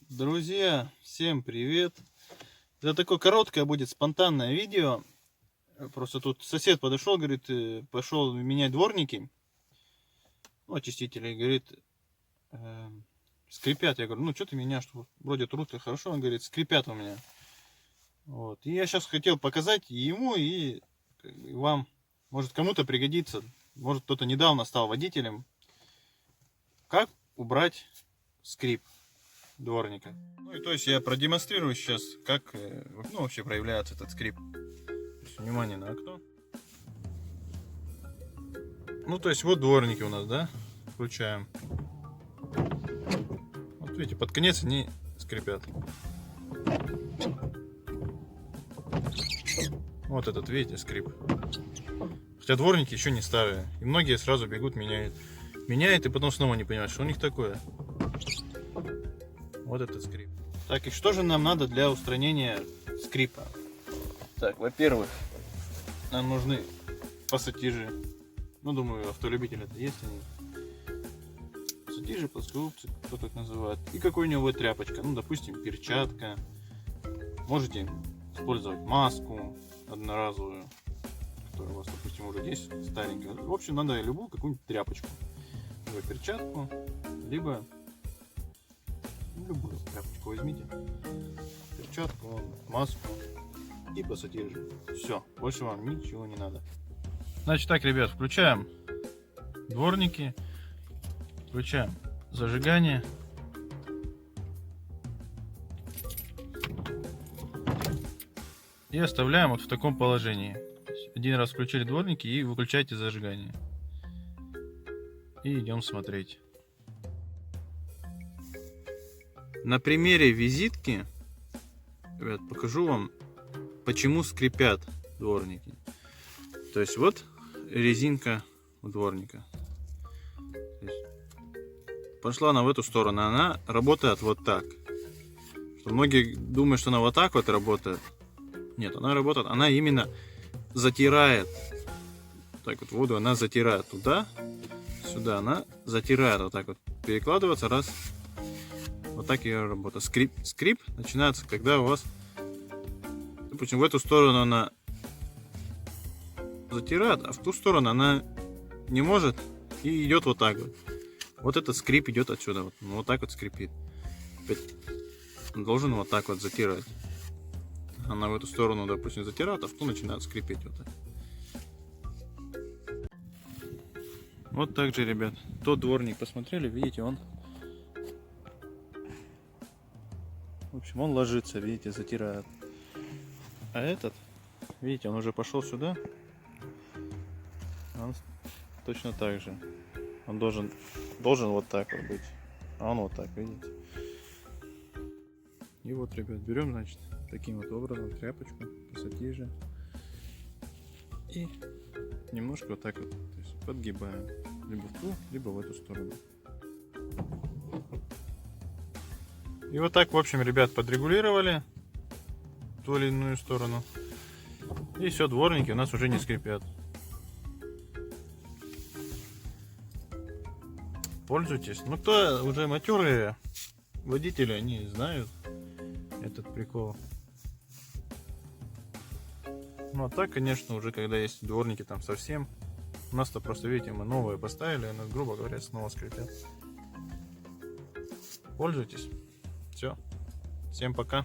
Друзья, всем привет! Это такое короткое будет спонтанное видео. Просто тут сосед подошел, говорит, пошел менять дворники, ну, очистители, говорит, скрипят. Я говорю, ну что ты меня, что вроде трут и хорошо, он говорит, скрипят у меня. Вот. И я сейчас хотел показать ему и вам, может кому-то пригодится, может кто-то недавно стал водителем, как убрать скрип дворника. Ну и то есть я продемонстрирую сейчас, как вообще проявляется этот скрип. Внимание на окно. Ну то есть вот дворники у нас, да? Включаем. Вот видите, под конец они скрипят. Вот этот, видите, скрип. Хотя дворники еще не старые. И многие сразу бегут, меняют. Меняют и потом снова не понимают, что у них такое. Вот этот скрип. Так, и что же нам надо для устранения скрипа? Так, во-первых, нам нужны пассатижи. Ну, думаю, автолюбители это есть они. Пассатижи, плоскогубцы, кто так называет. И какой-нибудь тряпочка. Ну, допустим, перчатка. Можете использовать маску одноразовую, которая у вас, допустим, уже есть старенькая. В общем, надо любую какую-нибудь тряпочку. Либо перчатку, либо любую тряпочку возьмите. Перчатку, маску и пассатижи. Все, больше вам ничего не надо. Значит так, ребят, включаем дворники, включаем зажигание. И оставляем вот в таком положении. Один раз включили дворники и выключайте зажигание. И идем смотреть. На примере визитки, ребят, покажу вам, почему скрипят дворники. То есть вот резинка у дворника. Пошла она в эту сторону, она работает вот так. Что многие думают, что она вот так вот работает. Нет, она работает, она именно затирает. Так вот воду она затирает туда, сюда, она затирает вот так вот. Перекладывается раз. Вот так ее работа. Скрип начинается, когда у вас, допустим, в эту сторону она затирает, а в ту сторону она не может и идет вот так вот. Вот этот скрип идет отсюда. Вот так вот скрипит. Он должен вот так вот затирать. Она в эту сторону, допустим, затирает, а в ту начинает скрипеть вот так. Вот так же, ребят. Тот дворник посмотрели, видите, он, в общем, он ложится, видите, затирает. А этот, видите, он уже пошел сюда. Он точно так же. Он должен вот так вот быть. А он вот так, видите. И вот, ребят, берем, значит, таким вот образом тряпочку, пассатижи. И немножко вот так вот, то есть подгибаем. Либо в ту, либо в эту сторону. И вот так, в общем, ребят, подрегулировали ту или иную сторону. И все, дворники у нас уже не скрипят. Пользуйтесь. Ну, кто уже матерые водители, они знают этот прикол. Ну, а так, конечно, уже когда есть дворники там совсем. У нас-то просто, видите, мы новые поставили, и, грубо говоря, снова скрипят. Пользуйтесь. Все. Всем пока.